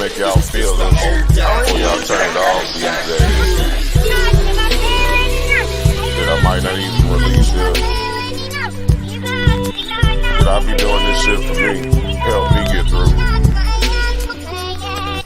make y'all feel this before y'all turn it off these days. That I might not even release this. But I be doing this shit for me. Help me get through.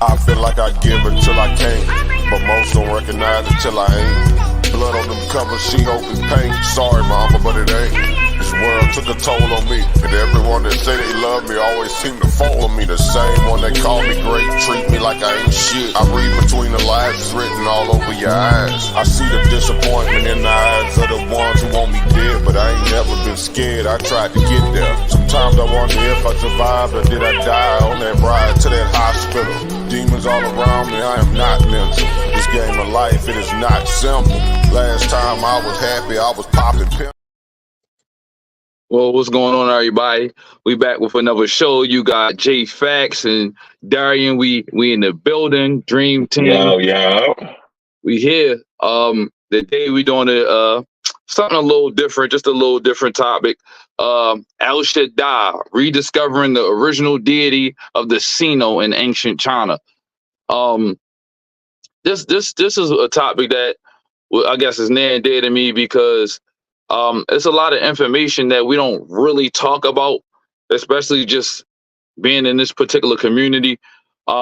I feel like I give until I can't, but most don't recognize it till I ain't. Blood on them covers, she hoping paint. Sorry mama, but it ain't. This world took a toll on me, and everyone that say they love me always seem to follow me. The same one that call me great, treat me like I ain't shit. I read between the lines, it's written all over your eyes. I see the disappointment in the eyes of the ones who want me dead, but I ain't never been scared, I tried to get there. Sometimes I wonder if I survived or did I die on that ride to that hospital. Demons all around me, I am not mental. This game of life, it is not simple. Last time I was happy, I was popping pills. Well, what's going on, everybody? We back with another show. You got J Fax and Darian. We in the building. Dream Team. Yo. We here. Today we doing something a little different, just a little different topic. El Shaddai, rediscovering the original deity of the Sino in ancient China. This is a topic that I guess is near and dear to me because it's a lot of information that we don't really talk about, especially just being in this particular community. A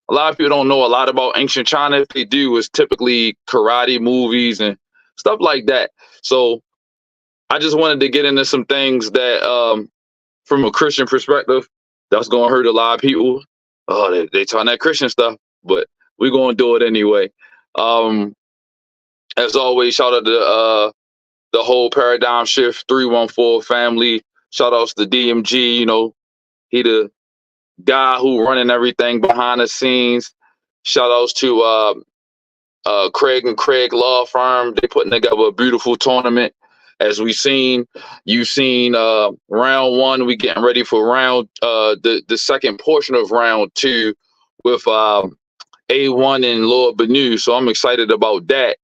lot of people don't know a lot about ancient China. If they do, it's typically karate movies and stuff like that. So I just wanted to get into some things that, from a Christian perspective, that's going to hurt a lot of people. Oh, they talking that Christian stuff, but we're going to do it anyway. As always, shout out to the whole Paradigm Shift 314 family. Shout outs to DMG. You know, he the guy who running everything behind the scenes. Shout outs to Craig and Craig Law Firm. They putting together a beautiful tournament. As you've seen round one. We getting ready for round the second portion of round two with A1 and Lord Benu. So I'm excited about that.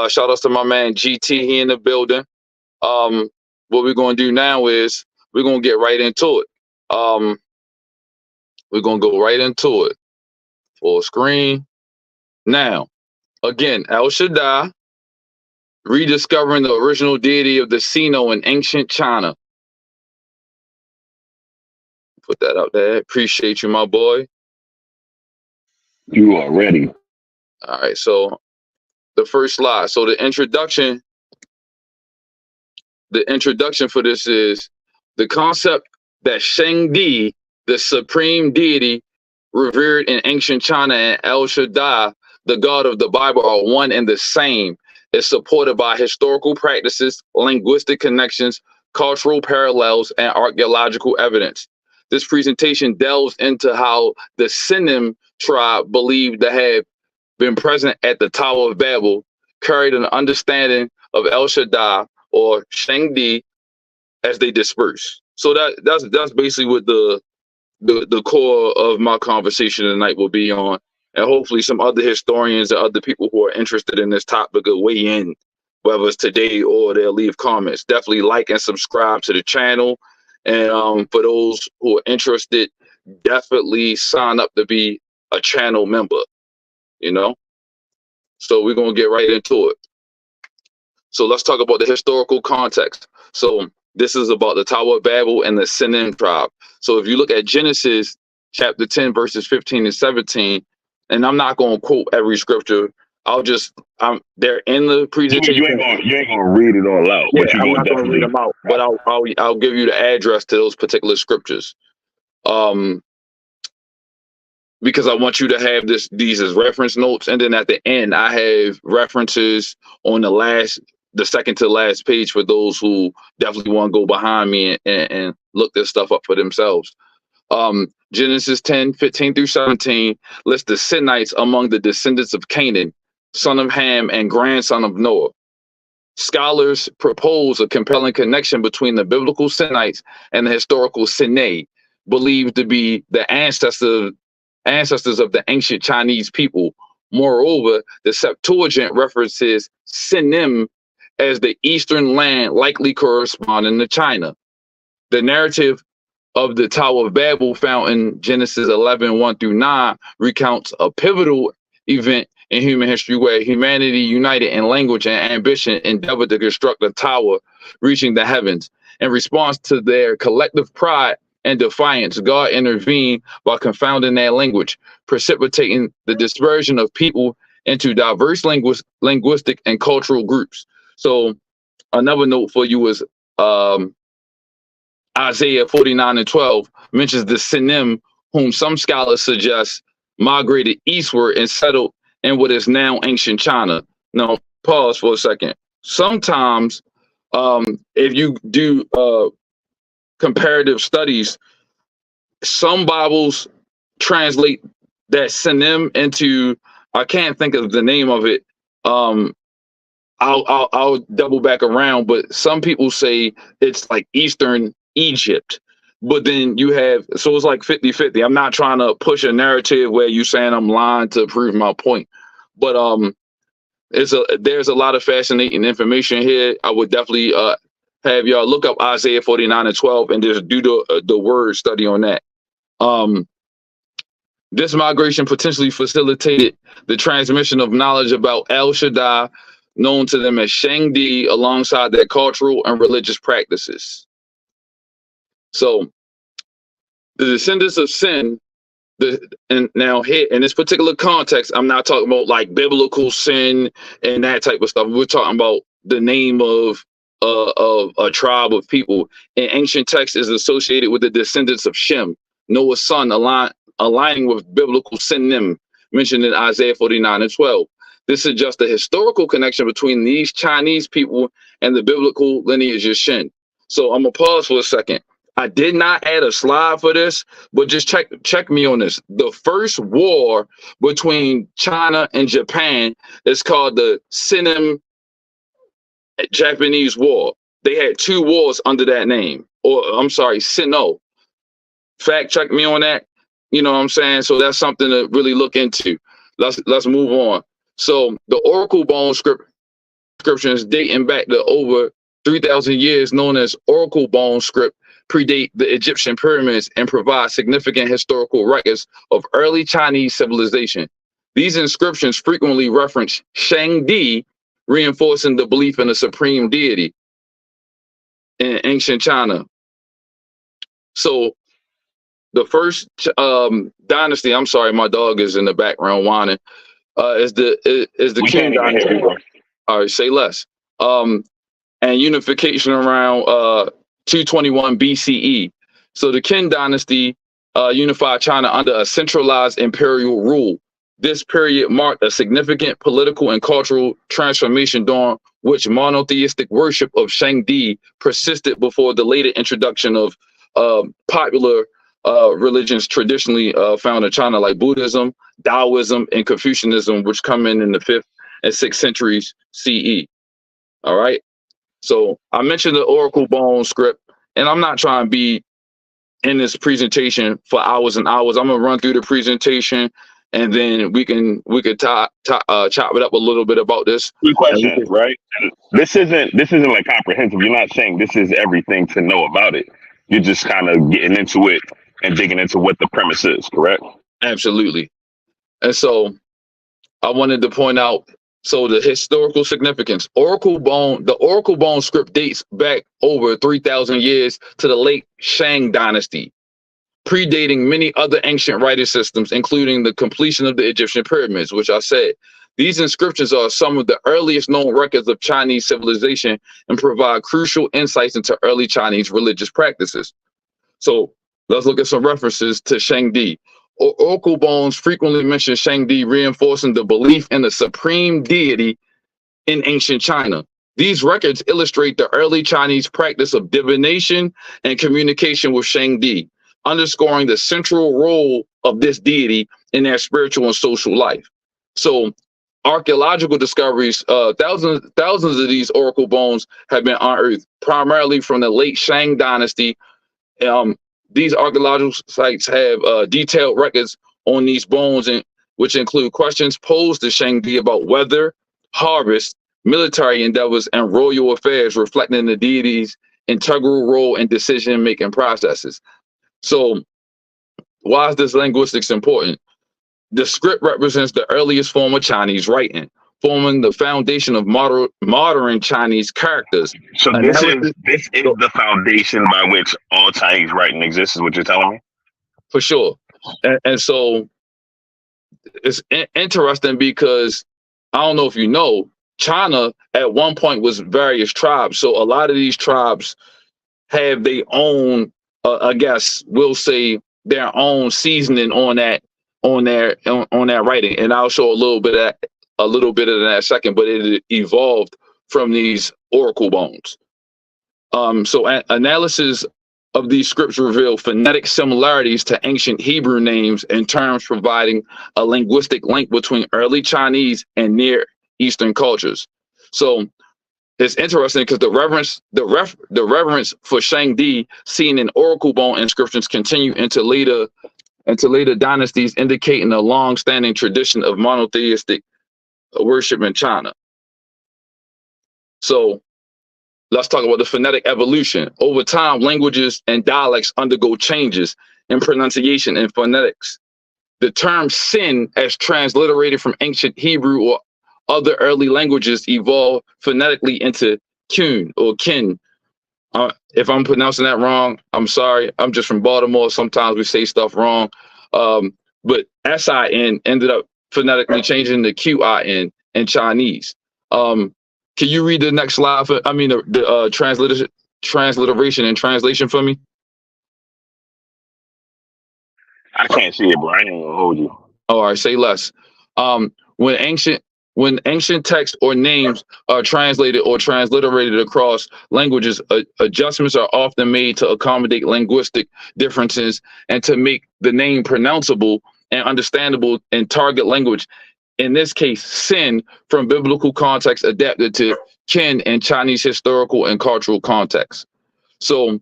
Shout outs to my man GT, he in the building. What we're gonna do now is we're gonna get right into it. We're gonna go right into it. Full screen. Now, again, El Shaddai, rediscovering the original deity of the Sino in ancient China. Put that out there. Appreciate you, my boy. You are ready. All right, so the first slide. So the introduction for this is the concept that Shangdi, the supreme deity revered in ancient China, and El Shaddai, the god of the Bible, are one and the same, is supported by historical practices, linguistic connections, cultural parallels, and archaeological evidence. This presentation delves into how the Sino tribe believed to have been present at the Tower of Babel, carried an understanding of El Shaddai or Shangdi as they disperse. So that's basically what the core of my conversation tonight will be on, and hopefully some other historians and other people who are interested in this topic will weigh in, whether it's today or they'll leave comments. Definitely like and subscribe to the channel, and for those who are interested, definitely sign up to be a channel member. You know, so we're gonna get right into it. So let's talk about the historical context. So this is about the Tower of Babel and the Sino tribe. So if you look at Genesis chapter 10, verses 15 and 17, and I'm not going to quote every scripture. They're in the presentation. You ain't gonna read it all out. Yeah, but I'm not going to read them out, but I'll give you the address to those particular scriptures. Because I want you to have these as reference notes, and then at the end I have references on the second to last page for those who definitely want to go behind me and look this stuff up for themselves. Genesis 10, 15 through 17 lists the Sinites among the descendants of Canaan, son of Ham and grandson of Noah. Scholars propose a compelling connection between the biblical Sinites and the historical Sinai, believed to be the ancestors of the ancient Chinese people. Moreover, the Septuagint references Sinim as the eastern land likely corresponding to China. The narrative of the Tower of Babel found in Genesis 11, 1 through 9 recounts a pivotal event in human history where humanity united in language and ambition endeavored to construct a tower reaching the heavens. In response to their collective pride and defiance, God intervened by confounding their language, precipitating the dispersion of people into diverse linguistic and cultural groups. So another note for you is Isaiah 49 and 12 mentions the Sinim, whom some scholars suggest migrated eastward and settled in what is now ancient China. Now, pause for a second. Sometimes, if you do comparative studies, some Bibles translate that Sinim into, I can't think of the name of it. I'll double back around, but some people say it's like Eastern Egypt. But then you have, so it's like 50-50. I'm not trying to push a narrative where you saying I'm lying to prove my point. But there's a lot of fascinating information here. I would definitely have y'all look up Isaiah 49 and 12 and just do the word study on that. This migration potentially facilitated the transmission of knowledge about El Shaddai, known to them as Shangdi, alongside their cultural and religious practices. So the descendants of Sin, and now here in this particular context, I'm not talking about like biblical sin and that type of stuff. We're talking about the name of a tribe of people. In ancient texts is associated with the descendants of Shem, Noah's son, aligning with biblical Sinim mentioned in Isaiah 49 and 12. This suggests a historical connection between these Chinese people and the biblical lineage of Shin. So I'm gonna pause for a second. I did not add a slide for this, but just check me on this. The first war between China and Japan is called the Sino-Japanese War. They had two wars under that name, or I'm sorry, Sino. Fact check me on that. You know what I'm saying? So that's something to really look into. Let's move on. So the Oracle Bone inscriptions dating back to over 3,000 years, known as Oracle Bone script, predate the Egyptian pyramids and provide significant historical records of early Chinese civilization. These inscriptions frequently reference Shangdi, reinforcing the belief in a supreme deity in ancient China. So the first dynasty, I'm sorry, my dog is in the background whining, is the Qing dynasty. All right, say less. And unification around 221 BCE. So the Qing dynasty unified China under a centralized imperial rule. This period marked a significant political and cultural transformation during which monotheistic worship of Shangdi persisted before the later introduction of popular religions traditionally found in China, like Buddhism, Taoism, and Confucianism, which come in the 5th and 6th centuries CE. All right. So I mentioned the Oracle Bone script, and I'm not trying to be in this presentation for hours and hours. I'm gonna run through the presentation, and then we could chop it up a little bit about this. Good question, right? This isn't like comprehensive. You're not saying this is everything to know about it. You're just kind of getting into it and digging into what the premise is, correct? Absolutely. And so I wanted to point out, so the historical significance. The Oracle Bone script dates back over 3,000 years to the late Shang dynasty, predating many other ancient writing systems, including the completion of the Egyptian pyramids, which I said. These inscriptions are some of the earliest known records of Chinese civilization and provide crucial insights into early Chinese religious practices. So let's look at some references to Shangdi. Oracle bones frequently mention Shangdi, reinforcing the belief in the supreme deity in ancient China. These records illustrate the early Chinese practice of divination and communication with Shangdi, underscoring the central role of this deity in their spiritual and social life. So archaeological discoveries, thousands of these oracle bones have been unearthed, primarily from the late Shang dynasty. These archaeological sites have detailed records on these bones, which include questions posed to Shangdi about weather, harvest, military endeavors, and royal affairs, reflecting the deity's integral role in decision-making processes. So why is this linguistics important? The script represents the earliest form of Chinese writing, forming the foundation of modern Chinese characters. So Analysis, this is the foundation by which all Chinese writing exists. Is what you're telling me? for sure. And so it's interesting because I don't know if you know, China at one point was various tribes. So a lot of these tribes have their own, I guess we'll say their own seasoning on that, on that writing. And I'll show a little bit of that, in that second. But it evolved from these oracle bones. So analysis of these scripts reveal phonetic similarities to ancient Hebrew names and terms, providing a linguistic link between early Chinese and Near Eastern cultures. So it's interesting because the reverence for Shangdi seen in oracle bone inscriptions continue into later dynasties, indicating a long-standing tradition of monotheistic worship in China. So let's talk about the phonetic evolution. Over time, languages and dialects undergo changes in pronunciation and phonetics. The term sin, as transliterated from ancient Hebrew or other early languages, evolved phonetically into kun or kin. If I'm pronouncing that wrong, I'm sorry. I'm just from Baltimore. Sometimes we say stuff wrong. But sin ended up phonetically changing to qin in Chinese. Can you read the next slide? The transliteration and translation for me? I can't see it, bro. I ain't even gonna hold you. All right, say less. When ancient texts or names are translated or transliterated across languages, adjustments are often made to accommodate linguistic differences and to make the name pronounceable and understandable in target language. In this case, sin from biblical context adapted to kin in Chinese historical and cultural context. So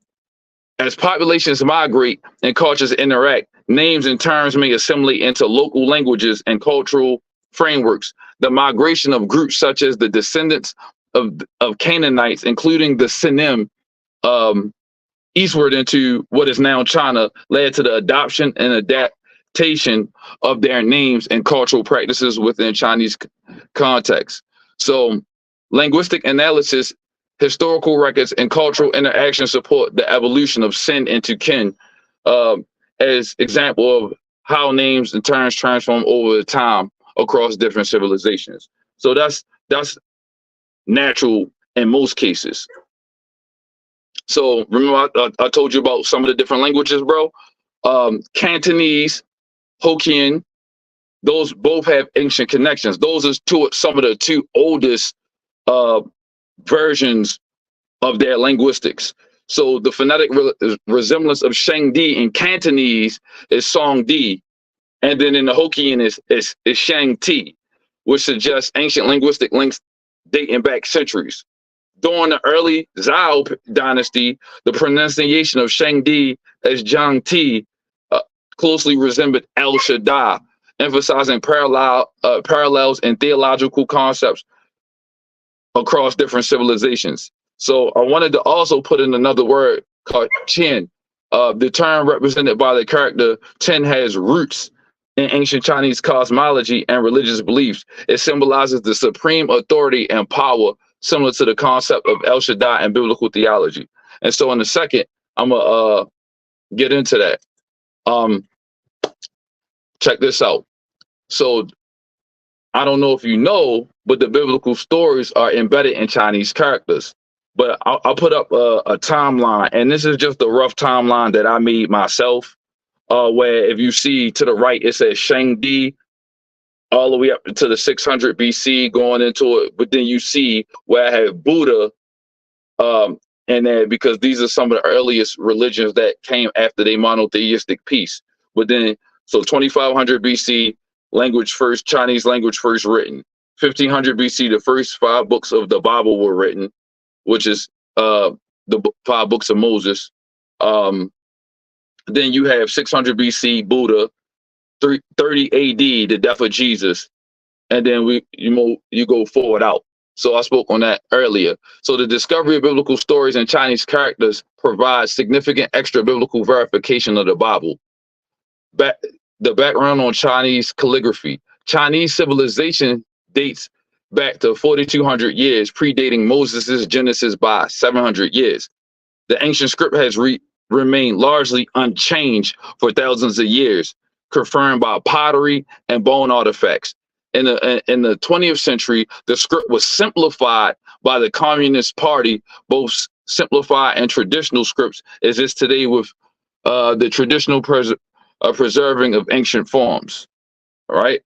as populations migrate and cultures interact, names and terms may assimilate into local languages and cultural frameworks. The migration of groups such as the descendants of Canaanites, including the Sinim, eastward into what is now China, led to the adoption and adaptation of their names and cultural practices within Chinese context. So linguistic analysis, historical records, and cultural interaction support the evolution of sin into kin, as example of how names and terms transform over time across different civilizations. So that's natural in most cases. So remember I told you about some of the different languages, bro. Cantonese, Hokkien, those both have ancient connections. Those are some of the two oldest versions of their linguistics. So the phonetic resemblance of Shangdi in Cantonese is Songdi, and then in the Hokkien is Shangti, which suggests ancient linguistic links dating back centuries. During the early Zhao dynasty, the pronunciation of Shangdi as Jiangti closely resembled El Shaddai, emphasizing parallels and theological concepts across different civilizations. So I wanted to also put in another word called Qin. The term represented by the character Qin has roots in ancient Chinese cosmology and religious beliefs. It symbolizes the supreme authority and power, similar to the concept of El Shaddai and biblical theology. And so in a second, I'm gonna get into that. Check this out. So I don't know if you know, but the biblical stories are embedded in Chinese characters. But I'll put up a timeline, and this is just a rough timeline that I made myself, where if you see to the right, it says Shangdi, all the way up to the 600 BC going into it. But then you see where I have Buddha in there, because these are some of the earliest religions that came after the monotheistic peace. But then, so 2500 BC, Chinese language first written. 1500 BC, the first 5 books of the Bible were written, which is the 5 books of Moses. Then you have 600 BC, Buddha, 30 AD, the death of Jesus, and then you go forward out. So I spoke on that earlier. So the discovery of biblical stories and Chinese characters provides significant extra biblical verification of the Bible. The background on Chinese calligraphy. Chinese civilization dates back to 4,200 years, predating Moses' Genesis by 700 years. The ancient script has remained largely unchanged for thousands of years, confirmed by pottery and bone artifacts. In the 20th century, the script was simplified by the Communist Party. Both simplified and traditional scripts exist today, with the traditional preserving of ancient forms. All right.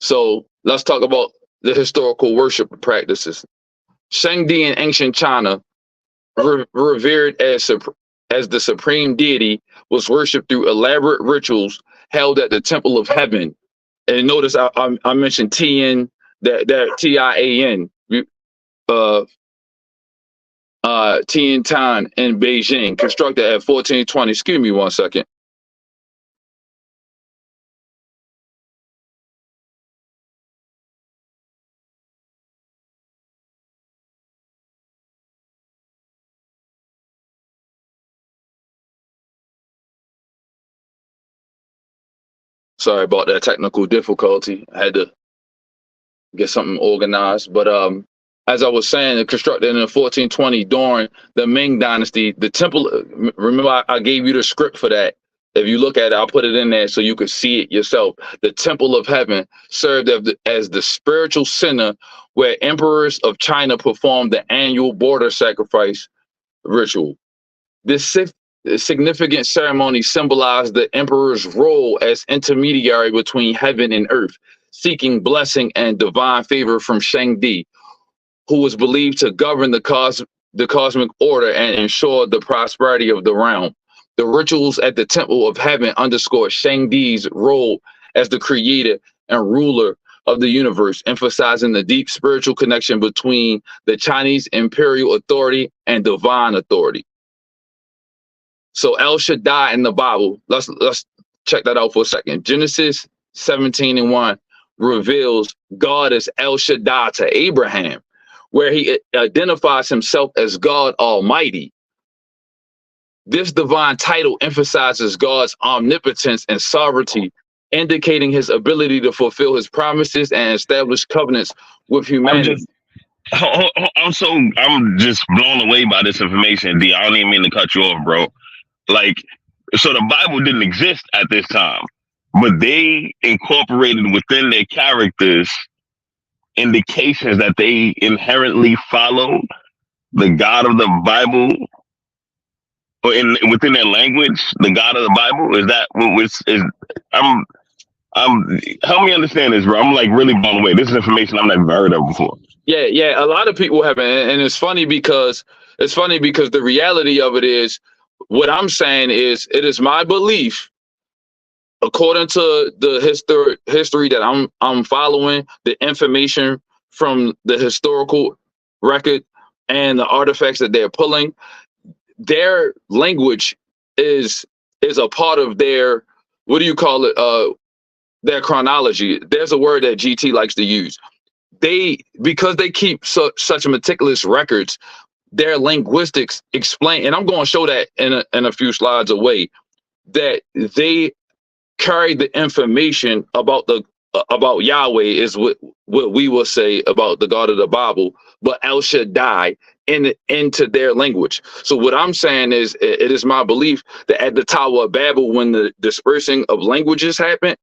So let's talk about the historical worship practices. Shangdi in ancient China, revered as the supreme deity, was worshipped through elaborate rituals held at the Temple of Heaven. And notice I mentioned Tian, that Tian, Tiantan in Beijing, constructed at 1420. Excuse me 1 second. Sorry about that technical difficulty. I had to get something organized. But as I was saying, constructed in 1420 during the Ming Dynasty, the temple, remember I gave you the script for that. If you look at it, I'll put it in there so you can see it yourself. The Temple of Heaven served as the spiritual center where emperors of China performed the annual border sacrifice ritual. This significant ceremony symbolized the emperor's role as intermediary between heaven and earth, seeking blessing and divine favor from Shangdi, who was believed to govern the cosmic order and ensure the prosperity of the realm. The rituals at the Temple of Heaven underscore Shangdi's role as the creator and ruler of the universe, emphasizing the deep spiritual connection between the Chinese imperial authority and divine authority. So El Shaddai in the Bible, let's check that out for a second. Genesis 17:1 reveals God as El Shaddai to Abraham, where he identifies himself as God Almighty. This divine title emphasizes God's omnipotence and sovereignty, indicating his ability to fulfill his promises and establish covenants with humanity. I'm just blown away by this information, D. I don't even mean to cut you off, bro. Like, so the Bible didn't exist at this time, but they incorporated within their characters indications that they inherently followed the God of the Bible, or within their language, the God of the Bible. Is that what is? I'm help me understand this, bro. I'm like really blown away. This is information I've never heard of before. Yeah. A lot of people haven't, and it's funny because the reality of it is, what I'm saying is, it is my belief, according to the history that I'm following, the information from the historical record and the artifacts that they're pulling, their language is a part of their, what do you call it? Their chronology. There's a word that GT likes to use. Because they keep such meticulous records, their linguistics explain, and I'm going to show that in a few slides away, that they carry the information about Yahweh, is what we will say about the God of the Bible, but El Shaddai into their language. So what I'm saying is, it is my belief that at the Tower of Babel, when the dispersing of languages happened,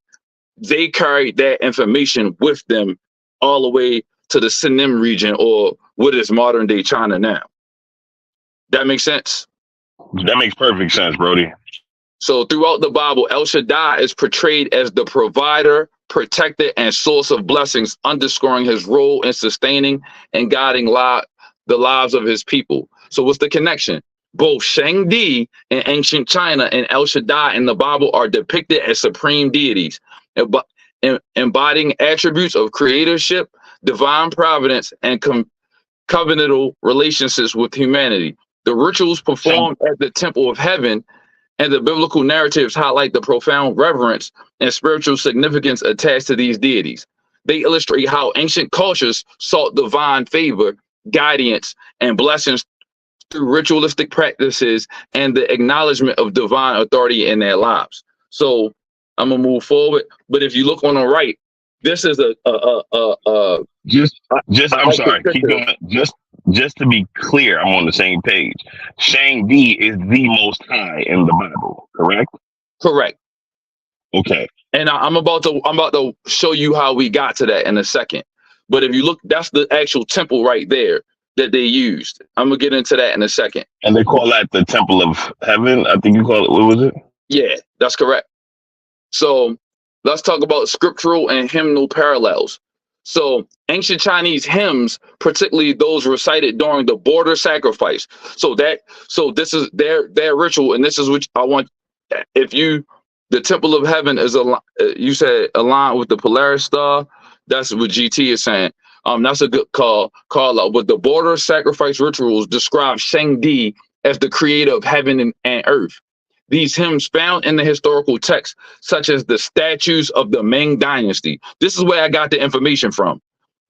they carried that information with them all the way to the Sinim region, or what is modern day China now. That makes sense? That makes perfect sense, Brody. So throughout the Bible, El Shaddai is portrayed as the provider, protector, and source of blessings, underscoring his role in sustaining and guiding the lives of his people. So what's the connection? Both Shangdi in ancient China and El Shaddai in the Bible are depicted as supreme deities, embodying attributes of creatorship, divine providence, and covenantal relationships with humanity. The rituals performed at the Temple of Heaven and the biblical narratives highlight the profound reverence and spiritual significance attached to these deities. they illustrate how ancient cultures sought divine favor, guidance, and blessings through ritualistic practices and the acknowledgement of divine authority in their lives. So I'm gonna move forward. But if you look on the right, this is just I'm like the sorry, keep picture. going. Just to be clear, I'm on the same page. Shang Di is the most high in the Bible, correct? Correct. Okay. And I'm about to show you how we got to that in a second. But if you look, that's the actual temple right there that they used. I'm gonna get into that in a second. And they call that the Temple of Heaven. I think you call it. What was it? Yeah, that's correct. So let's talk about scriptural and hymnal parallels. So ancient Chinese hymns, particularly those recited during the border sacrifice. So this is their ritual, and this is what I want. If the Temple of Heaven is you said aligned with the Polaris star. That's what GT is saying. That's a good call out. But the border sacrifice rituals describe Shang Di as the creator of heaven and earth. These hymns found in the historical texts, such as the statues of the Ming Dynasty. This is where I got the information from.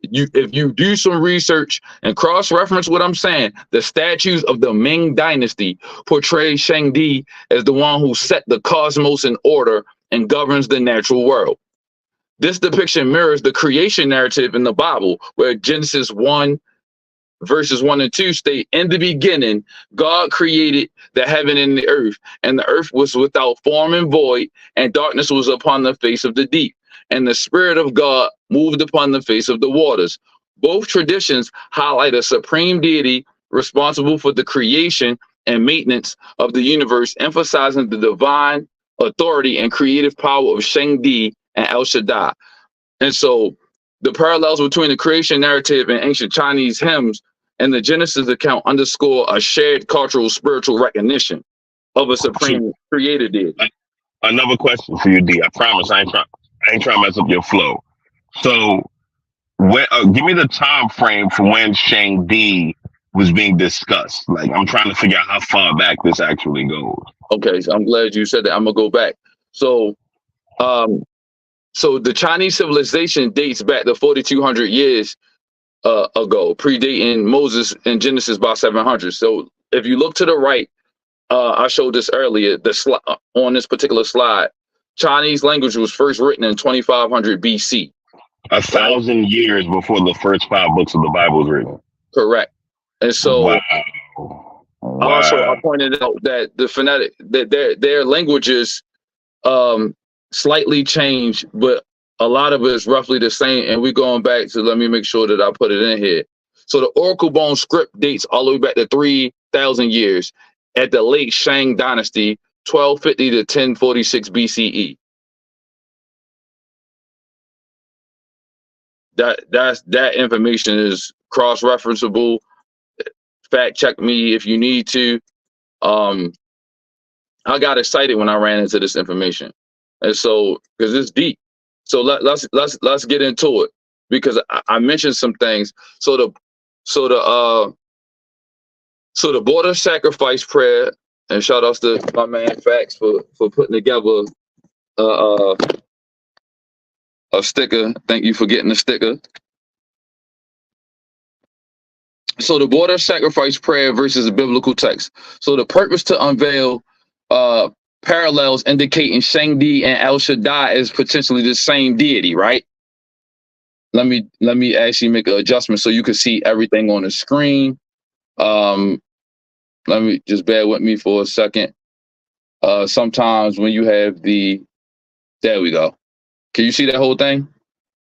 If you do some research and cross-reference what I'm saying, the statues of the Ming Dynasty portray Shang Di as the one who set the cosmos in order and governs the natural world. This depiction mirrors the creation narrative in the Bible, where Genesis 1 verses 1 and 2 state, in the beginning, God created the heaven and the earth was without form and void, and darkness was upon the face of the deep, and the Spirit of God moved upon the face of the waters. Both traditions highlight a supreme deity responsible for the creation and maintenance of the universe, emphasizing the divine authority and creative power of Shang Di and El Shaddai. And so the parallels between the creation narrative and ancient Chinese hymns and the Genesis account underscore a shared cultural spiritual recognition of a supreme creator deity. Another question for you, D. I promise I ain't trying to mess up your flow. So, give me the time frame for when Shang Di was being discussed. Like, I'm trying to figure out how far back this actually goes. Okay, so I'm glad you said that. I'm gonna go back. So the Chinese civilization dates back to 4,200 years ago, predating Moses in Genesis by 700. So if you look to the right, I showed this earlier, on this particular slide, Chinese language was first written in 2500 BC. 1,000 years before the first 5 books of the Bible was written. Correct. And so wow. Also I pointed out that the phonetic, that their languages slightly changed, but a lot of it is roughly the same. And we're going back to, let me make sure that I put it in here. So the Oracle Bone script dates all the way back to 3,000 years at the late Shang Dynasty, 1250 to 1046 BCE. That information is cross-referenceable. Fact check me if you need to. I got excited when I ran into this information, and so because it's deep. So let's get into it, because I mentioned some things. So the border sacrifice prayer, and shout outs to my man Fax for putting together a sticker. Thank you for getting the sticker. So the border sacrifice prayer versus the biblical text. So the purpose to unveil parallels indicating Shang Di and El Shaddai is potentially the same deity, right? Let me actually make an adjustment so you can see everything on the screen. Let me just bear with me for a second. Sometimes when you have there we go. Can you see that whole thing?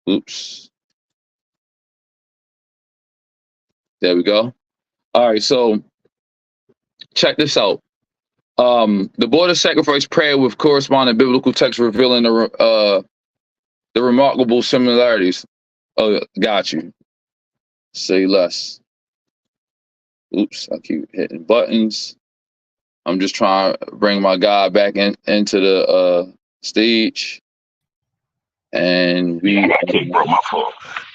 Oops. There we go. All right, so check this out. The border sacrifice prayer with corresponding biblical text revealing the remarkable similarities. Oh, got you. Say less. Oops, I keep hitting buttons. I'm just trying to bring my guy back into the stage. And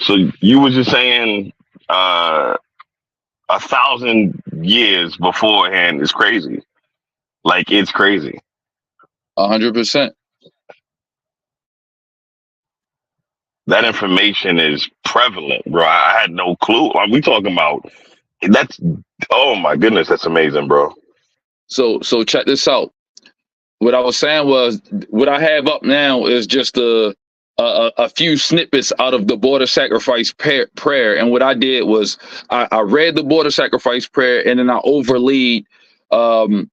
so you were just saying 1,000 years beforehand is crazy. Like, it's crazy. 100%. That information is prevalent, bro. I had no clue. Are we talking about that's? Oh my goodness, that's amazing, bro. So check this out. What I was saying was, what I have up now is just a few snippets out of the border sacrifice prayer. And what I did was I read the border sacrifice prayer, and then I overlaid the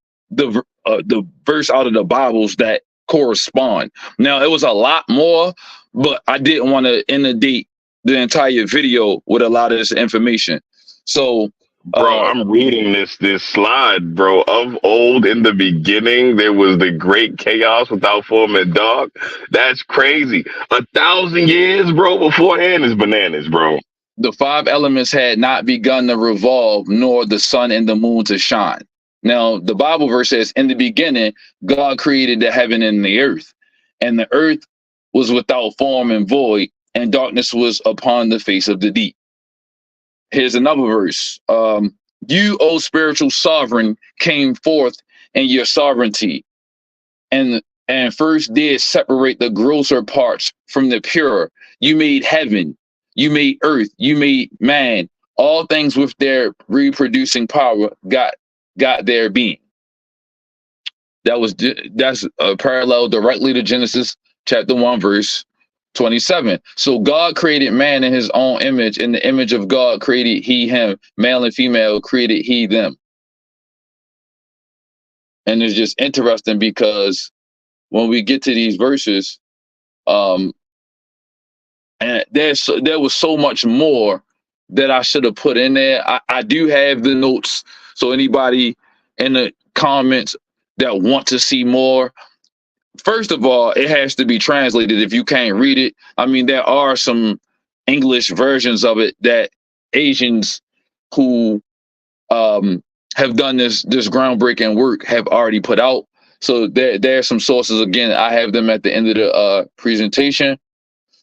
verse out of the Bibles that correspond. Now it was a lot more, but I didn't want to inundate the entire video with a lot of this information. So Bro, I'm reading this slide, bro. Of old in the beginning, there was the great chaos without form and dark. That's crazy. 1,000 years, bro, beforehand is bananas, bro. the five elements had not begun to revolve, nor the sun and the moon to shine. Now, the Bible verse says, in the beginning, God created the heaven and the and the earth was without form and void, and darkness was upon the face of the deep. Here's another verse. You, O spiritual sovereign, came forth in your sovereignty, and first did separate the grosser parts from the purer. You made heaven, you made earth, you made man. All things with their reproducing power got their being. That's a parallel directly to Genesis chapter 1, verse 27. So God created man in his own image. In the image of God created he him. Male and female created he them. And it's just interesting because when we get to these verses, and there was so much more that I should have put in there. I do have the notes. So anybody in the comments that want to see more, first of all, it has to be translated if you can't read it. I mean, there are some English versions of it that Asians who have done this groundbreaking work have already put out. So there are some sources. Again, I have them at the end of the presentation.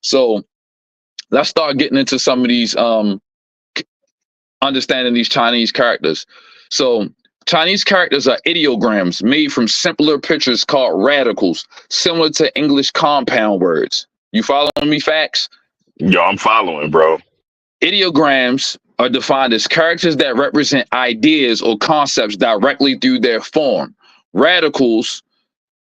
So let's start getting into some of these, understanding these Chinese characters. So Chinese characters are ideograms made from simpler pictures called radicals, similar to English compound words. You following me, Facts? Yo, I'm following, bro. Ideograms are defined as characters that represent ideas or concepts directly through their form. Radicals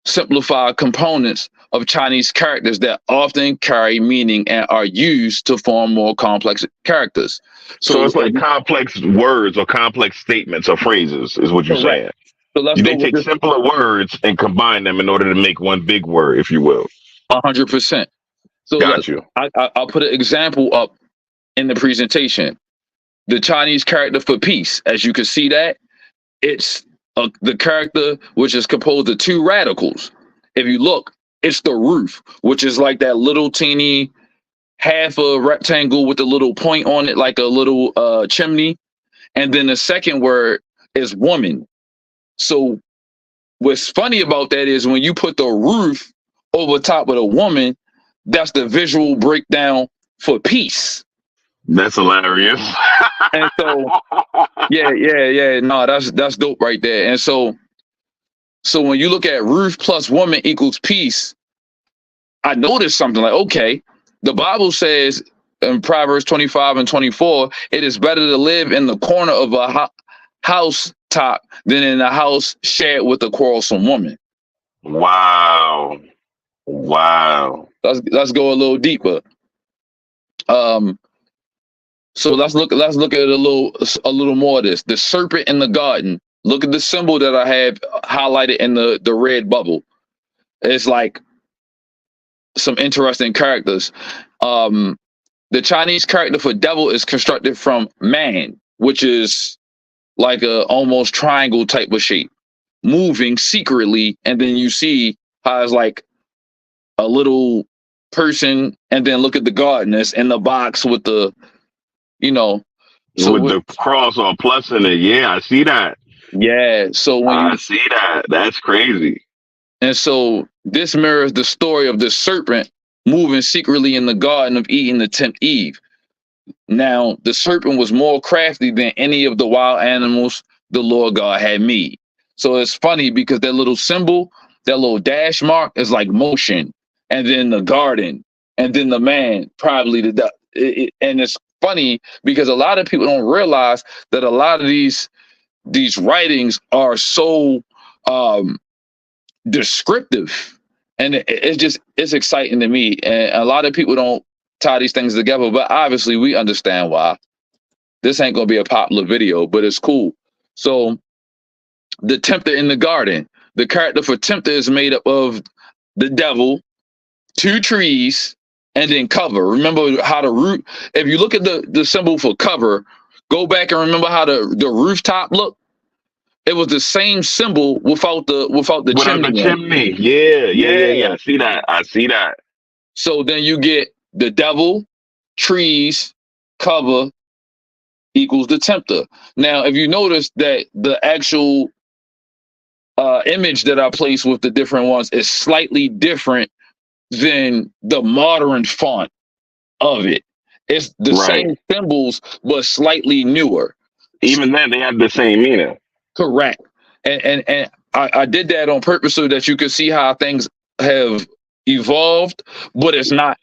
simplify components of Chinese characters that often carry meaning and are used to form more complex characters. So it's like complex words or complex statements or phrases is what you're saying. So they take simpler words and combine them in order to make one big word, if you will. 100%. So got you. I'll put an example up in the presentation. The Chinese character for peace, as you can see that, it's the character which is composed of two radicals. If you look, it's the roof, which is like that little teeny half a rectangle with a little point on it, like a little chimney. And then the second word is woman. So what's funny about that is when you put the roof over top of the woman, that's the visual breakdown for peace. That's hilarious. And so, yeah. No, that's dope right there. And so when you look at roof plus woman equals peace, I noticed something like, okay, the Bible says in Proverbs 25 and 24, it is better to live in the corner of a house top than in a house shared with a quarrelsome woman. Wow. Let's go a little deeper. So let's look at a little more of this. The serpent in the garden. Look at the symbol that I have highlighted in the red bubble. It's like some interesting characters. The Chinese character for devil is constructed from man, which is like a almost triangle type of shape, moving secretly, and then you see how it's like a little person, and then look at the garden. It's in the box with the, with the cross or plus in it. Yeah, I see that. Yeah. So when I see that, that's crazy. And so this mirrors the story of the serpent moving secretly in the Garden of Eden to tempt Eve. Now, the serpent was more crafty than any of the wild animals the Lord God had made. So it's funny because that little symbol, that little dash mark is like motion, and then the garden, and then the man probably and it's funny because a lot of people don't realize that a lot of these writings are so descriptive, and it's exciting to me, and a lot of people don't tie these things together, but obviously we understand why. This ain't gonna be a popular video, but it's cool. So the tempter in the garden, the character for tempter is made up of the devil, 2 trees, and then cover. Remember how the root, if you look at the symbol for cover, go back and remember how the rooftop looked. It was the same symbol without the chimney. The chimney. Yeah. I see that. So then you get the devil, trees, cover equals the tempter. Now, if you notice that the actual image that I place with the different ones is slightly different than the modern font of it. It's the same symbols, but slightly newer. Even then, they have the same meaning. Correct. And I did that on purpose so that you could see how things have evolved, but it's not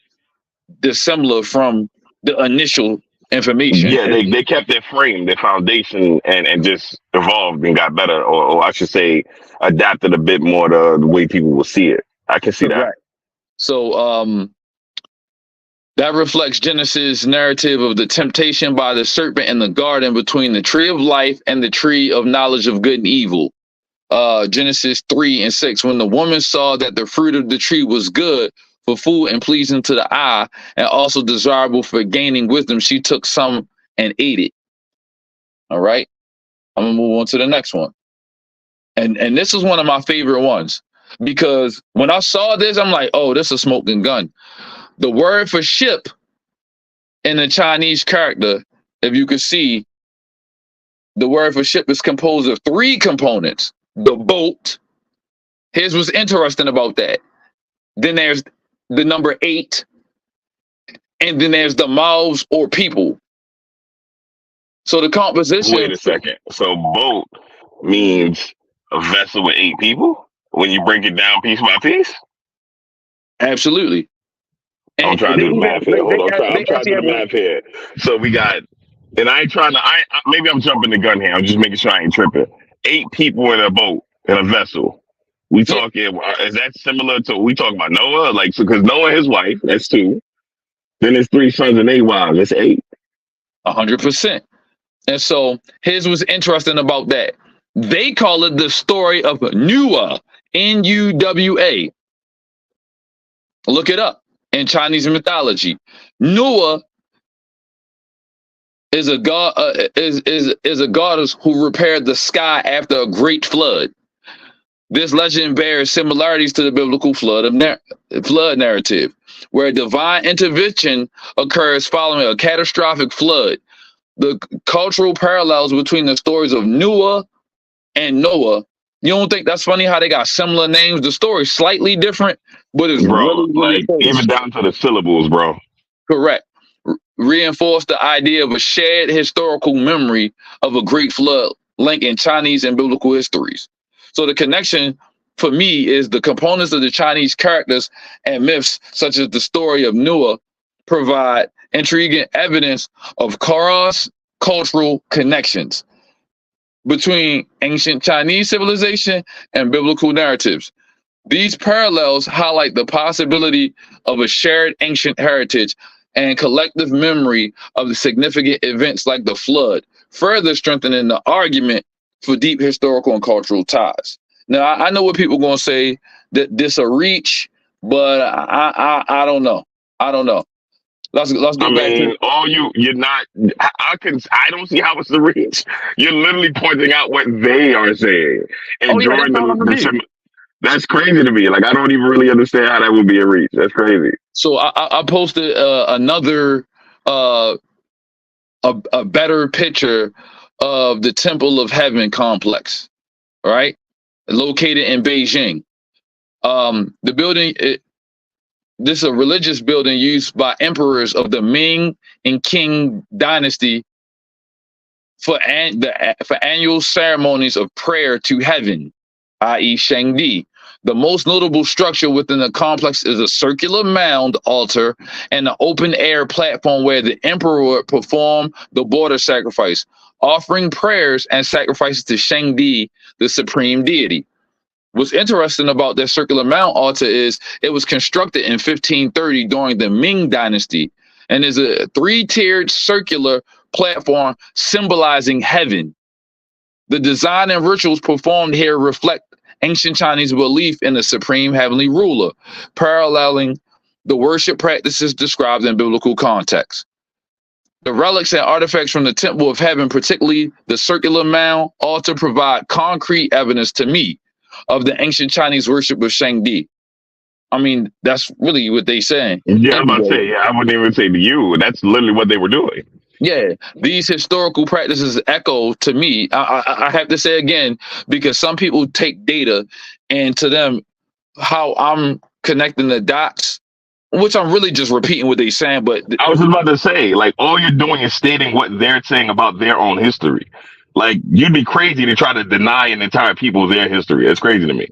dissimilar from the initial information. Yeah, they kept their frame, their foundation, and just evolved and got better, or I should say, adapted a bit more to the way people will see it. I can see that. So that reflects Genesis' narrative of the temptation by the serpent in the garden between the tree of life and the tree of knowledge of good and evil. Genesis 3:6, when the woman saw that the fruit of the tree was good for food and pleasing to the eye, and also desirable for gaining wisdom, she took some and ate it. All right, I'm gonna move on to the next one. And this is one of my favorite ones, because when I saw this, I'm like, oh, this is a smoking gun. The word for ship in the Chinese character, if you could see, the word for ship is composed of 3 components. The boat. Here's what's interesting about that. Then there's the number 8. And then there's the mouths or people. So the composition. Wait a second. So boat means a vessel with 8 people when you break it down piece by piece? Absolutely. I'm trying to do the math here. Hold on. I'm trying to do the math here. So we got, and I ain't trying to, maybe I'm jumping the gun here. I'm just making sure I ain't tripping. 8 people in a boat, in a vessel. We talking, is that similar to, we talking about Noah? Like, so, because Noah and his wife, that's 2. Then there's 3 sons and 8 wives, that's 8. 100%. And so here's what's interesting about that. They call it the story of Nuwa, Nuwa. Look it up in Chinese mythology. Nuwa is a god, is a goddess who repaired the sky after a great flood. This legend bears similarities to the biblical flood narrative, where divine intervention occurs following a catastrophic flood. The cultural parallels between the stories of Nuwa and Noah. You don't think that's funny how they got similar names? The story's slightly different, but it's really like even down to the syllables, bro. Correct. Reinforce the idea of a shared historical memory of a great flood link in Chinese and biblical histories. So the connection for me is the components of the Chinese characters and myths, such as the story of Noah, provide intriguing evidence of cross-cultural connections between ancient Chinese civilization and biblical narratives. These parallels highlight the possibility of a shared ancient heritage and collective memory of the significant events like the flood, further strengthening the argument for deep historical and cultural ties. Now, I know what people are going to say, that this a reach, but I don't know. I don't know. Let's go back to you're not. I don't see how it's a reach. You're literally pointing out what they are saying and drawing them. That's crazy to me. Like, I don't even really understand how that would be a reach. That's crazy. So I posted another a better picture of the Temple of Heaven complex, right? Located in Beijing. The building, this is a religious building used by emperors of the Ming and Qing dynasty for annual ceremonies of prayer to heaven, i.e. Shangdi. The most notable structure within the complex is a circular mound altar and an open-air platform where the emperor would perform the border sacrifice, offering prayers and sacrifices to Shangdi, the supreme deity. What's interesting about that circular mound altar is it was constructed in 1530 during the Ming Dynasty and is a three-tiered circular platform symbolizing heaven. The design and rituals performed here reflect ancient Chinese belief in the supreme heavenly ruler, paralleling the worship practices described in biblical context. The relics and artifacts from the Temple of Heaven, particularly the circular mound altar, provide concrete evidence to me of the ancient Chinese worship of Shangdi. I mean, that's really what they're saying. Yeah, I'm about to say, I wouldn't even say to you. That's literally what they were doing. Yeah, these historical practices echo to me. I have to say again, because some people take data and to them, how I'm connecting the dots, which I'm really just repeating what they're saying. But I was about to say, like, all you're doing is stating what they're saying about their own history. Like, you'd be crazy to try to deny an entire people their history. It's crazy to me.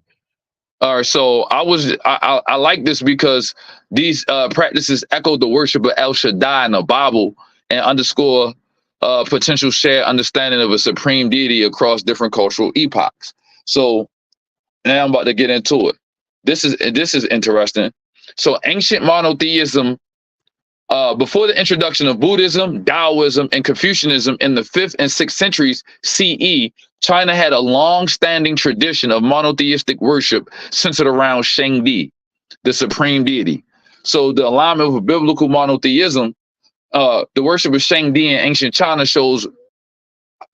All right, so I like this because these practices echo the worship of El Shaddai in the Bible and underscore potential shared understanding of a supreme deity across different cultural epochs. So now I'm about to get into it. This is interesting. So ancient monotheism, before the introduction of Buddhism, Taoism, and Confucianism in the 5th and 6th centuries CE, China had a long-standing tradition of monotheistic worship centered around Shangdi, the supreme deity. So the alignment with biblical monotheism, the worship of Shangdi in ancient China shows,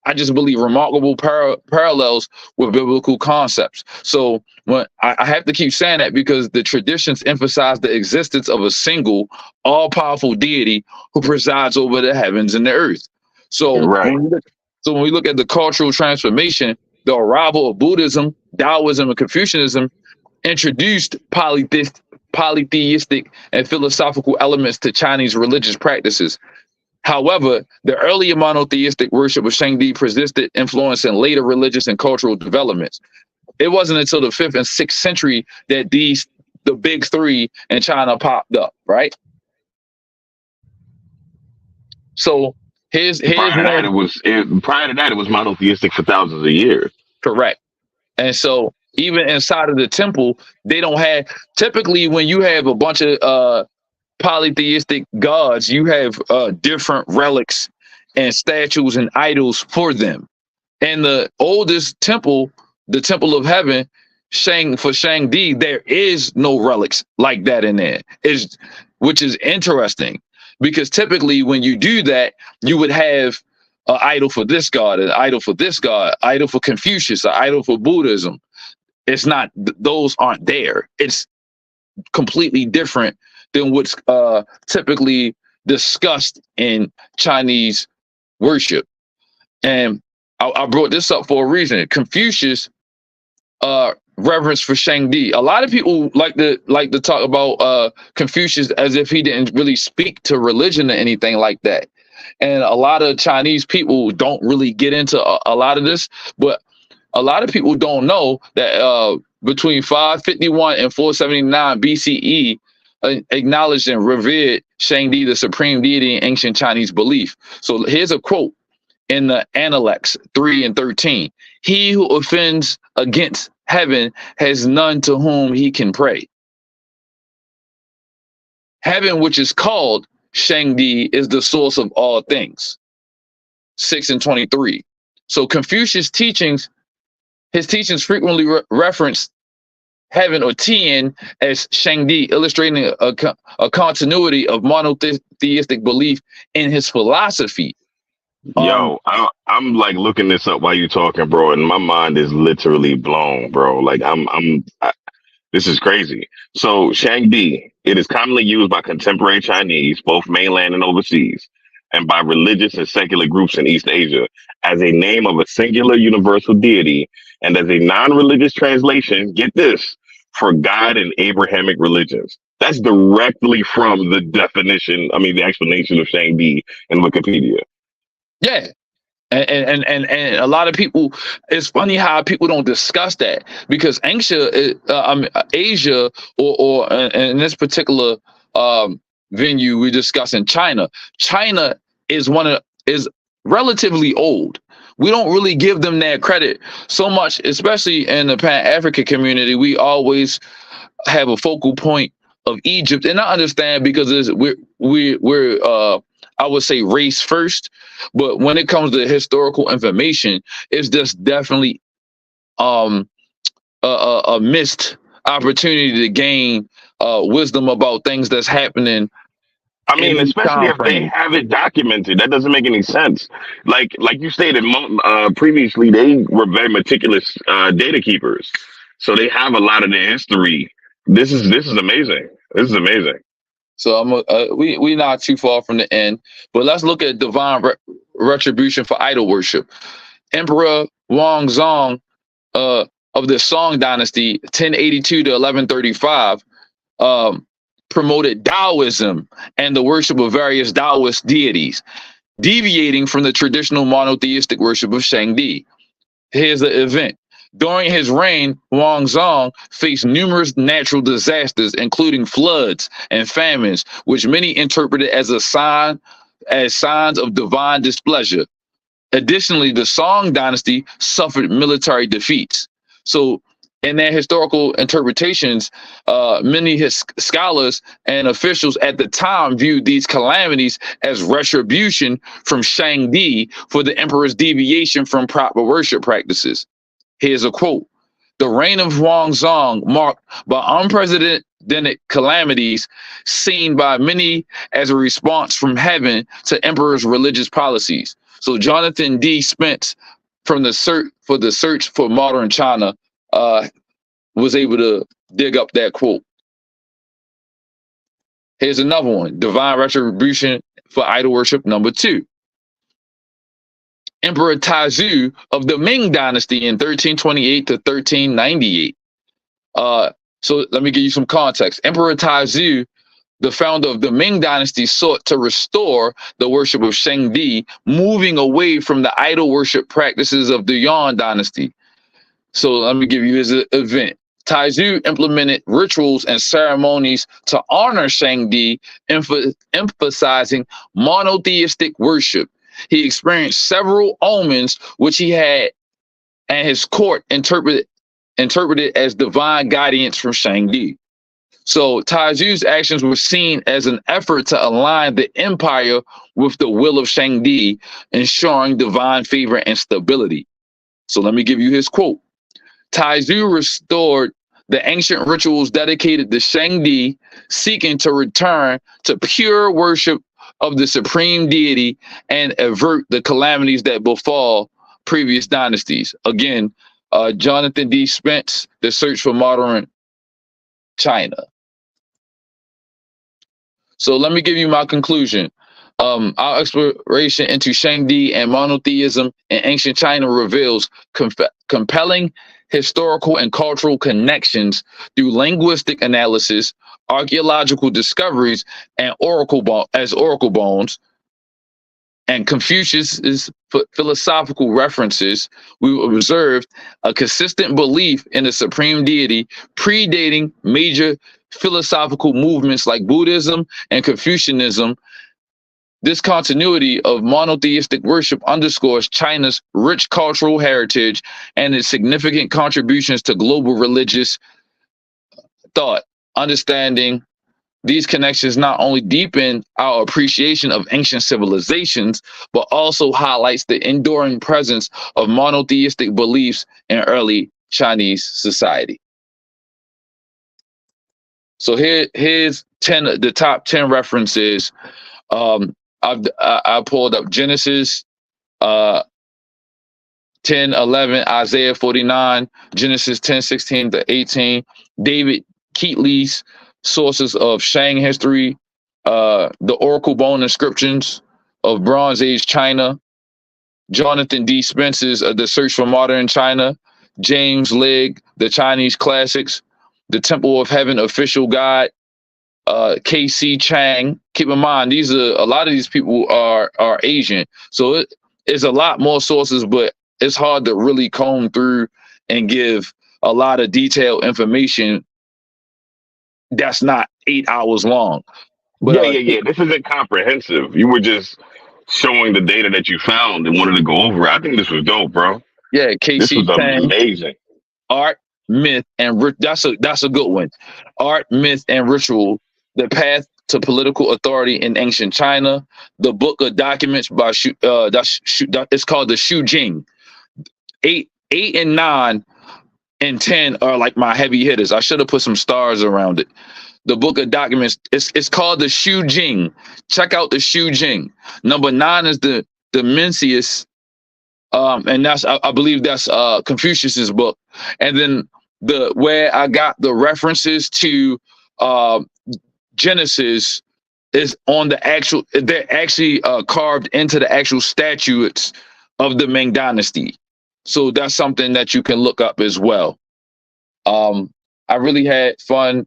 I just believe, remarkable parallels with biblical concepts. So when I have to keep saying that because the traditions emphasize the existence of a single, all-powerful deity who presides over the heavens and the earth. So, right. when we look at the cultural transformation, the arrival of Buddhism, Taoism, and Confucianism introduced polytheistic and philosophical elements to Chinese religious practices. However, the earlier monotheistic worship of Shangdi persisted, influencing later religious and cultural developments. It wasn't until the 5th and 6th century that the big three in China popped up, right? So here's prior to that it was monotheistic for thousands of years. Correct. And so even inside of the temple, they don't have, typically when you have a bunch of polytheistic gods, you have different relics and statues and idols for them. And the oldest temple, the Temple of Heaven, for Shangdi, there is no relics like that in there, which is interesting because typically when you do that, you would have an idol for this god, an idol for this god, idol for Confucius, an idol for Buddhism. It's not; those aren't there. It's completely different than what's typically discussed in Chinese worship. And I brought this up for a reason. Confucius reverence for Shangdi. A lot of people like to talk about Confucius as if he didn't really speak to religion or anything like that. And a lot of Chinese people don't really get into a lot of this, but a lot of people don't know that between 551 and 479 BCE, acknowledged and revered Shangdi, the supreme deity in ancient Chinese belief. So here's a quote in the Analects 3 and 13. He who offends against heaven has none to whom he can pray. Heaven, which is called Shangdi, is the source of all things. 6 and 23. So Confucius' teachings, his teachings frequently reference heaven or Tian as Shangdi, illustrating a continuity of monotheistic belief in his philosophy. Yo, I'm like looking this up while you're talking, bro, and my mind is literally blown, bro. Like this is crazy. So Shangdi, it is commonly used by contemporary Chinese, both mainland and overseas, and by religious and secular groups in East Asia as a name of a singular universal deity and as a non-religious translation, get this, for God in Abrahamic religions. That's directly from the definition, the explanation of Shangdi in Wikipedia. Yeah. And a lot of people, it's funny how people don't discuss that, because Asia, or in this particular venue, we're discussing China. China is relatively old. We don't really give them that credit so much, especially in the Pan African community. We always have a focal point of Egypt, and I understand, because we're I would say race first, but when it comes to historical information, it's just definitely a missed opportunity to gain wisdom about things that's happening I mean, in these especially time if they frames. have it documented, that doesn't make any sense. Like you stated previously, they were very meticulous data keepers, so they have a lot of their history. This is amazing. This is amazing. So we not too far from the end, but let's look at divine retribution for idol worship. Emperor Wangzong of the Song Dynasty, 1082 to 1135, promoted Taoism and the worship of various Taoist deities, deviating from the traditional monotheistic worship of Shangdi. Here's the event. During his reign, Wangzong faced numerous natural disasters, including floods and famines, which many interpreted as signs of divine displeasure. Additionally, the Song dynasty suffered military defeats. So, in their historical interpretations, many scholars and officials at the time viewed these calamities as retribution from Shangdi for the emperor's deviation from proper worship practices. Here's a quote. The reign of Huangzong marked by unprecedented calamities seen by many as a response from heaven to emperor's religious policies. So Jonathan D. Spence, from the search for modern China, was able to dig up that quote. Here's another one. Divine retribution for idol worship number 2. Emperor Taizu of the Ming Dynasty in 1328 to 1398. So let me give you some context. Emperor Taizu, the founder of the Ming Dynasty, sought to restore the worship of Shangdi, moving away from the idol worship practices of the Yuan Dynasty. So let me give you his event. Taizu implemented rituals and ceremonies to honor Shangdi, emphasizing monotheistic worship. He experienced several omens, which he had and his court interpreted as divine guidance from Shangdi. So Taizu's actions were seen as an effort to align the empire with the will of Shangdi, ensuring divine favor and stability. So let me give you his quote. Taizu restored the ancient rituals dedicated to Shangdi, seeking to return to pure worship of the supreme deity and avert the calamities that befall previous dynasties. Again, Jonathan D. Spence, The Search for Modern China. So let me give you my conclusion. Our exploration into Shangdi and monotheism in ancient China reveals compelling historical and cultural connections through linguistic analysis, archaeological discoveries, and oracle bones, and Confucius's philosophical references. We observed a consistent belief in the supreme deity predating major philosophical movements like Buddhism and Confucianism. This continuity of monotheistic worship underscores China's rich cultural heritage and its significant contributions to global religious thought. Understanding these connections not only deepen our appreciation of ancient civilizations, but also highlights the enduring presence of monotheistic beliefs in early Chinese society. So here's the top 10 references. I pulled up Genesis 10:11, Isaiah 49, Genesis 10:16 to 18, David Keatley's sources of Shang history, the Oracle Bone inscriptions of Bronze Age China, Jonathan D. Spence's The Search for Modern China, James Legge, The Chinese Classics, The Temple of Heaven Official Guide, K.C. Chang. Keep in mind, a lot of these people are Asian. So it's a lot more sources, but it's hard to really comb through and give a lot of detailed information that's not 8 hours long. But Yeah. This isn't comprehensive. You were just showing the data that you found and wanted to go over it. I think this was dope, bro. yeah, This KC was Chang, amazing. art, myth, and that's a good one. Art, myth, and ritual: the path to political authority in ancient China. The book of documents by it's called the Shu Jing. 8 and 9 and 10 are like my heavy hitters. I should have put some stars around it. The book of documents, it's called the Shu Jing. Check out the Shu Jing. Number 9 is the Mencius, and that's I believe that's Confucius's book. And then the where I got the references to Genesis is on the actual. They're actually carved into the actual statues of the Ming Dynasty. So that's something that you can look up as well. I really had fun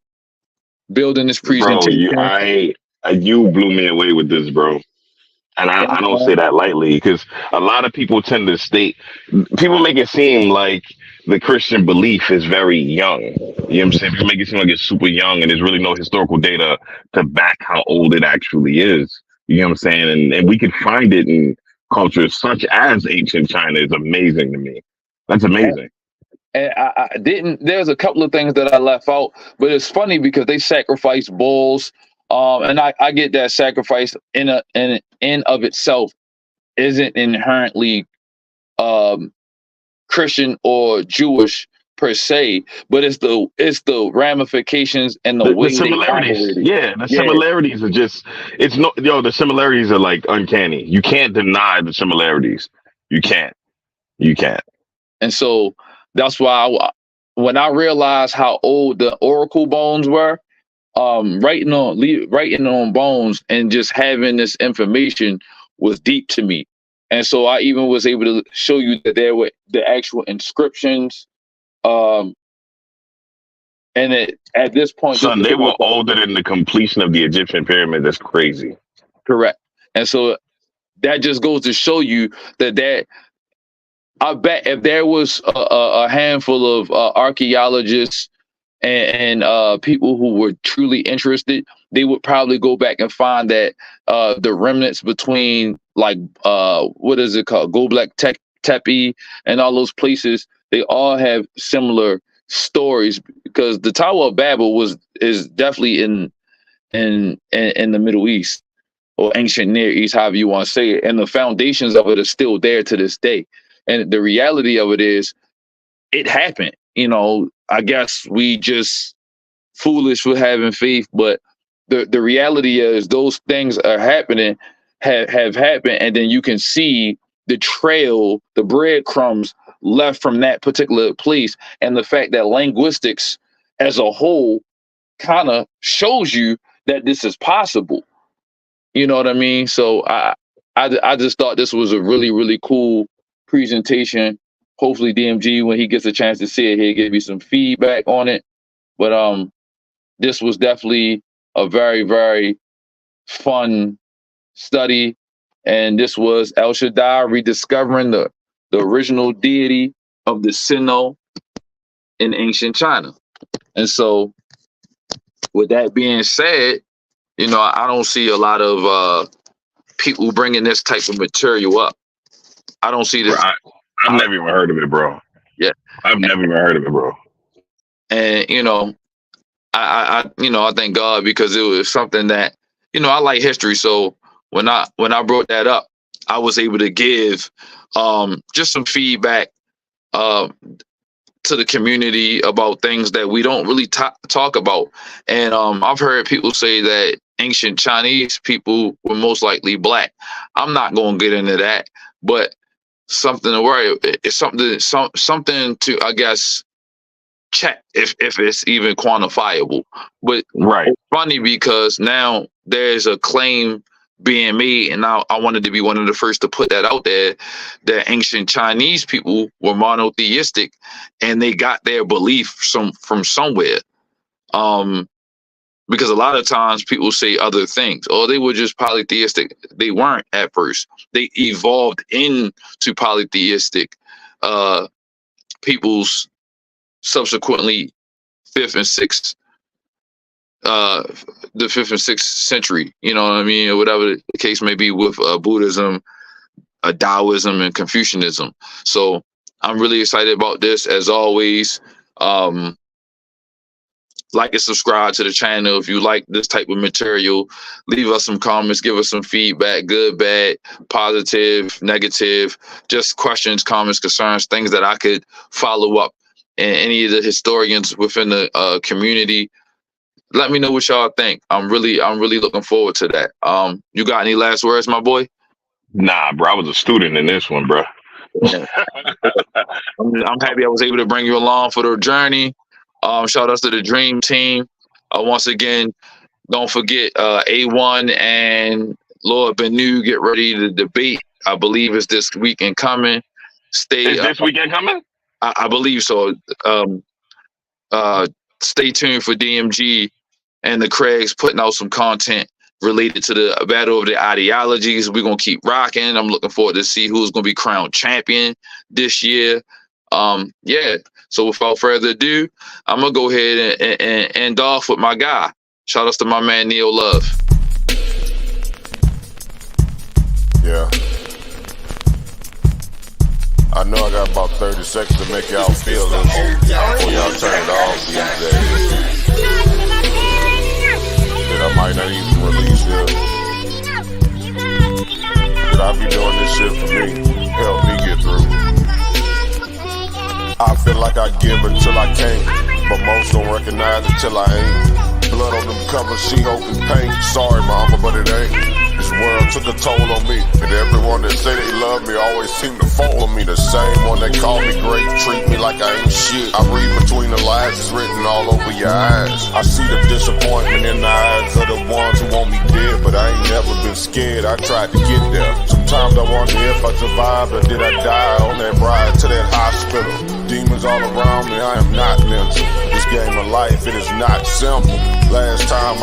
building this Bro, presentation. you blew me away with this, bro. And I don't say that lightly, because a lot of people tend to people make it seem like the Christian belief is very young. You know what I'm saying? People make it seem like it's super young and there's really no historical data to back how old it actually is. You know what I'm saying? And we can find it in cultures such as ancient China. Is amazing to me. That's amazing. And I didn't. There's a couple of things that I left out, but it's funny because they sacrifice bulls, and I get that sacrifice in of itself isn't inherently Christian or Jewish per se, but it's the ramifications and the similarities. The similarities are just the similarities are like uncanny. You can't deny the similarities. You can't. And so that's why when I realized how old the oracle bones were, writing on bones and just having this information was deep to me. And so I even was able to show you that there were the actual inscriptions. And at this point, son, they were older than the completion of the Egyptian pyramid. That's crazy. Correct. And so that just goes to show you that I bet if there was a handful of archaeologists and people who were truly interested, they would probably go back and find that the remnants between like what is it called, Göbekli Tepe and all those places, they all have similar stories, because the Tower of Babel is definitely in the Middle East or ancient Near East, however you want to say it, and the foundations of it are still there to this day. And the reality of it is, it happened. You know, I guess we just foolish for having faith, but the reality is those things are happening, have happened, and then you can see the trail, the breadcrumbs left from that particular place, and the fact that linguistics as a whole kind of shows you that this is possible. You know what I mean? So I just thought this was a really, really cool presentation. Hopefully DMG, when he gets a chance to see it, he'll give you some feedback on it. But this was definitely a very, very fun study. And this was El Shaddai rediscovering the original deity of the Sino in ancient China. And so with that being said, you know, I don't see a lot of people bringing this type of material up. I don't see this. I've never even heard of it, bro. Yeah, I've never even heard of it, bro. And you know, I thank God, because it was something that, you know, I like history. So when I brought that up, I was able to give just some feedback to the community about things that we don't really talk about. And I've heard people say that ancient Chinese people were most likely black. I'm not going to get into that, but something to worry. It's something to, I guess, check if it's even quantifiable. But right, it's funny because now there's a claim being made, and now I wanted to be one of the first to put that out there, that ancient Chinese people were monotheistic and they got their belief from somewhere. Because a lot of times people say other things, or they were just polytheistic. They weren't at first. They evolved into polytheistic peoples subsequently fifth and sixth, the fifth and sixth century. You know what I mean? Or whatever the case may be with Buddhism, Taoism, and Confucianism. So I'm really excited about this. As always, like and subscribe to the channel if you like this type of material. Leave us some comments, give us some feedback, good, bad, positive, negative, just questions, comments, concerns, things that I could follow up. And any of the historians within the community, let me know what y'all think. I'm really looking forward to that. You got any last words, my boy? Nah, bro, I was a student in this one, bro. Yeah. I'm happy I was able to bring you along for the journey. Shout out to the Dream Team. Once again, don't forget A1 and Lord Benu get ready to debate. I believe it's this weekend coming. Is this weekend coming? I believe so. Stay tuned for DMG and the Craigs putting out some content related to the battle of the ideologies. We're going to keep rocking. I'm looking forward to see who's going to be crowned champion this year. Yeah. So without further ado, I'm going to go ahead and end off with my guy. Shout out to my man, Neo Love. Yeah. I know I got about 30 seconds to make y'all feel this before y'all turn it off these days. That I might not even release this. But I be doing this shit for me, help me get through. I feel like I give until I can't, but most don't recognize it till I ain't. Blood on them covers, she hoping paint. Sorry mama, but it ain't. This world took a toll on me, and everyone that say they love me always seem to follow me. The same one that call me great, treat me like I ain't shit. I read between the lines, it's written all over your eyes. I see the disappointment in the eyes of the ones who want me dead, but I ain't never been scared, I tried to get there. Sometimes I wonder if I survived or did I die on that ride to that hospital. Demons all around me, I am not mental. This game of life, it is not simple. Last time